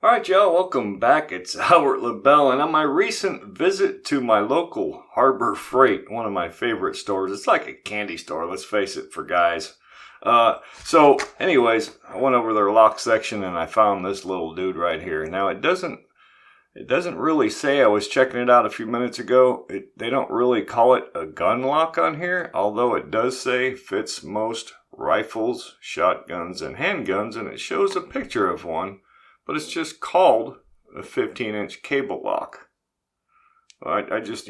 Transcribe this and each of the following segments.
Alright y'all, welcome back. It's Albert LaBelle, and on my recent visit to my local Harbor Freight, one of my favorite stores. It's like a candy store, let's face it, for guys. So anyways, I went over their lock section and I found this little dude right here. Now it doesn't really say, I was checking it out a few minutes ago, they don't really call it a gun lock on here, although it does say fits most rifles, shotguns, and handguns, and it shows a picture of one. But it's just called a 15-inch cable lock. I just,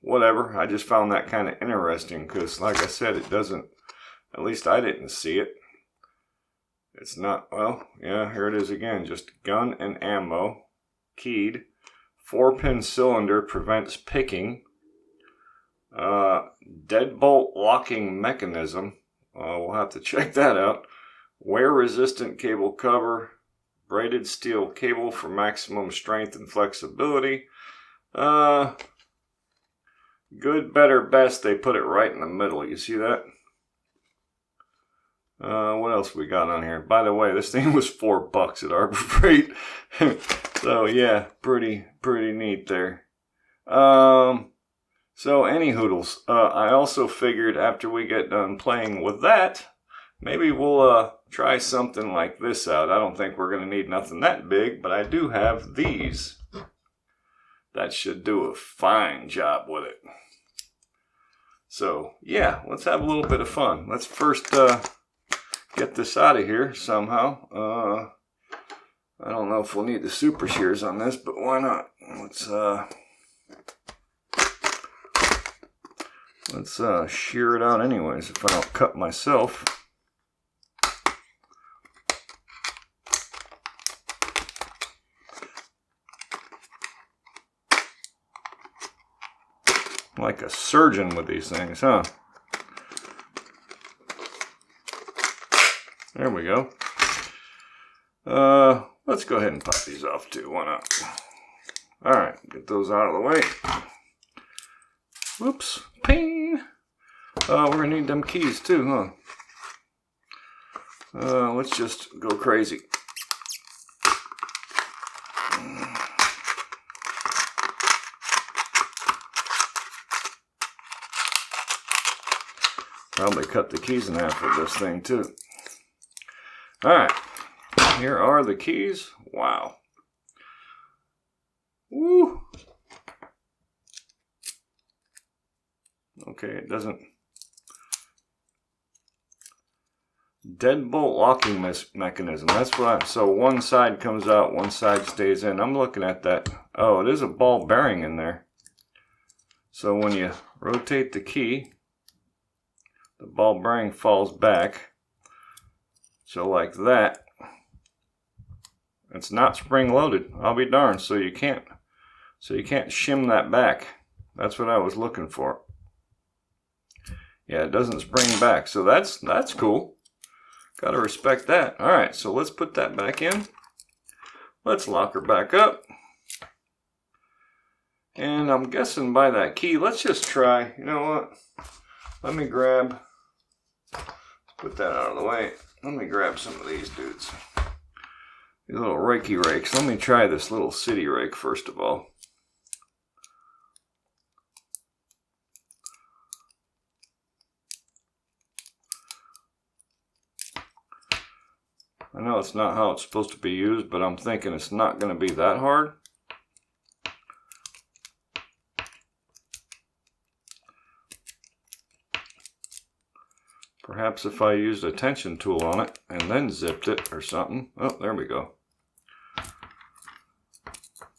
whatever. I just found that kind of interesting because, like I said, it doesn't, at least I didn't see it. It's not, well, yeah, here it is again. Just gun and ammo, keyed, 4-pin cylinder, prevents picking, deadbolt locking mechanism. We'll have to check that out. Wear-resistant cable cover. Braided steel cable for maximum strength and flexibility. Good, better, best. They put it right in the middle. You see that? What else we got on here? By the way, this thing was $4 at Harbor Freight. So yeah, pretty neat there. So any hoodles. I also figured after we get done playing with that, maybe we'll try something like this out. I don't think we're going to need nothing that big, but I do have these. That should do a fine job with it. So, yeah, let's have a little bit of fun. Let's first get this out of here somehow. I don't know if we'll need the super shears on this, but why not? Let's shear it out anyways if I don't cut myself. Like a surgeon with these things, huh? There we go. Let's go ahead and pop these off too. Why not? Alright, get those out of the way. Whoops. Ping! We're gonna need them keys too, huh? Let's just go crazy. Probably cut the keys in half with this thing too. Alright, here are the keys. Wow. Woo! Okay, it doesn't. Deadbolt locking mechanism. That's what so one side comes out, one side stays in. I'm looking at that. Oh, it is a ball bearing in there. So when you rotate the key, the ball bearing falls back. So like that. It's not spring loaded. I'll be darned. So you can't shim that back. That's what I was looking for. Yeah, it doesn't spring back. So that's cool. Gotta respect that. Alright, so let's put that back in. Let's lock her back up. And I'm guessing by that key, let's just try. You know what? Let me grab, put that out of the way. Let me grab some of these dudes. These little rakey rakes. Let me try this little city rake first of all. I know it's not how it's supposed to be used, but I'm thinking it's not going to be that hard. Perhaps if I used a tension tool on it and then zipped it or something. Oh, there we go.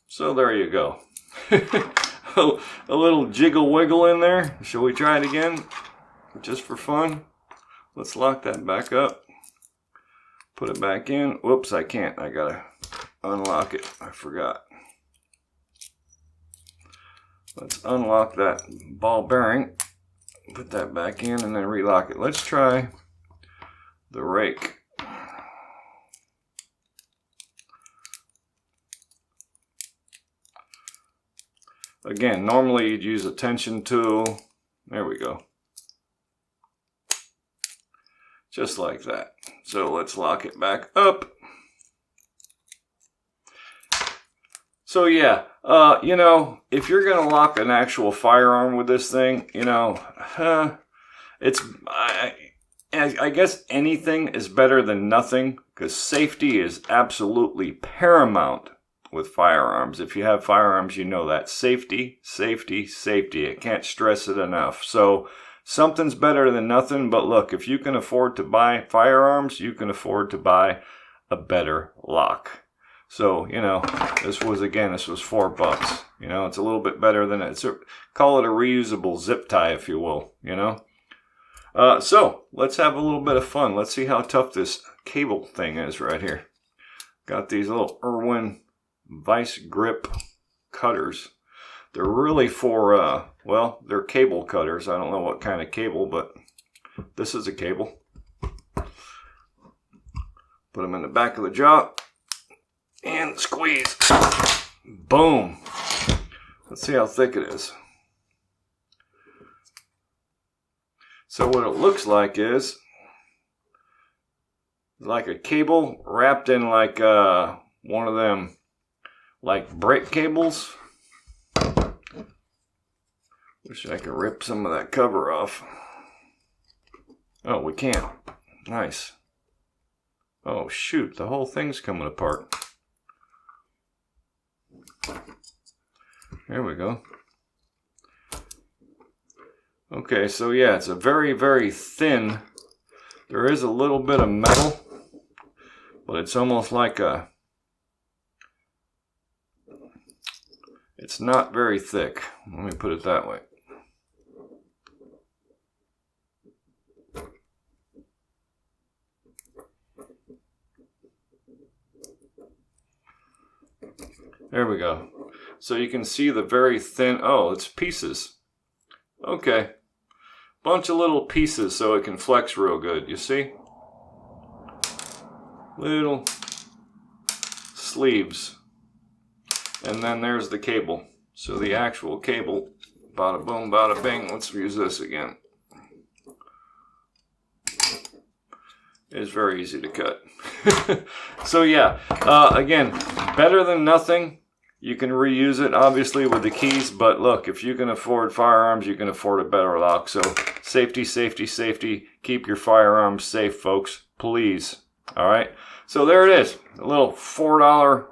So there you go. A little jiggle wiggle in there. Shall we try it again? Just for fun. Let's lock that back up. Put it back in. Whoops, I can't. I gotta unlock it. I forgot. Let's unlock that ball bearing. Put that back in and then relock it. Let's try the rake. Again, normally you'd use a tension tool. There we go. Just like that. So let's lock it back up. So yeah, you know, if you're gonna lock an actual firearm with this thing, you know, it's I guess anything is better than nothing, because safety is absolutely paramount with firearms. If you have firearms, you know that. Safety, safety, safety. I can't stress it enough. So something's better than nothing, but look, if you can afford to buy firearms, you can afford to buy a better lock. So, you know, this was $4. You know, it's a little bit better than call it a reusable zip tie, if you will, you know. So let's have a little bit of fun. Let's see how tough this cable thing is right here. Got these little Irwin vice grip cutters. They're really for, well, they're cable cutters. I don't know what kind of cable, but this is a cable. Put them in the back of the jaw and squeeze. Boom. Let's see how thick it is. So what it looks like is like a cable wrapped in like one of them like brake cables. Wish I could rip some of that cover off. Oh, we can't. Nice. Oh shoot, the whole thing's coming apart. There we go. Okay, so yeah, it's a very, very thin. There is a little bit of metal, but it's almost like a, it's not very thick. Let me put it that way. There we go. So you can see the very thin, oh, it's pieces. Okay. Bunch of little pieces so it can flex real good, you see? Little sleeves. And then there's the cable. So the actual cable, bada boom, bada bing, let's use this again. It's very easy to cut. So yeah, again, better than nothing. You can reuse it, obviously, with the keys, but look, if you can afford firearms, you can afford a better lock. So safety, safety, safety. Keep your firearms safe, folks, please. All right, so there it is, a little $4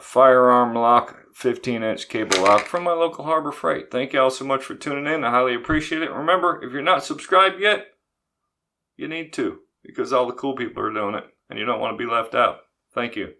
firearm lock, 15-inch cable lock from my local Harbor Freight. Thank you all so much for tuning in. I highly appreciate it. Remember, if you're not subscribed yet, you need to, because all the cool people are doing it, and you don't want to be left out. Thank you.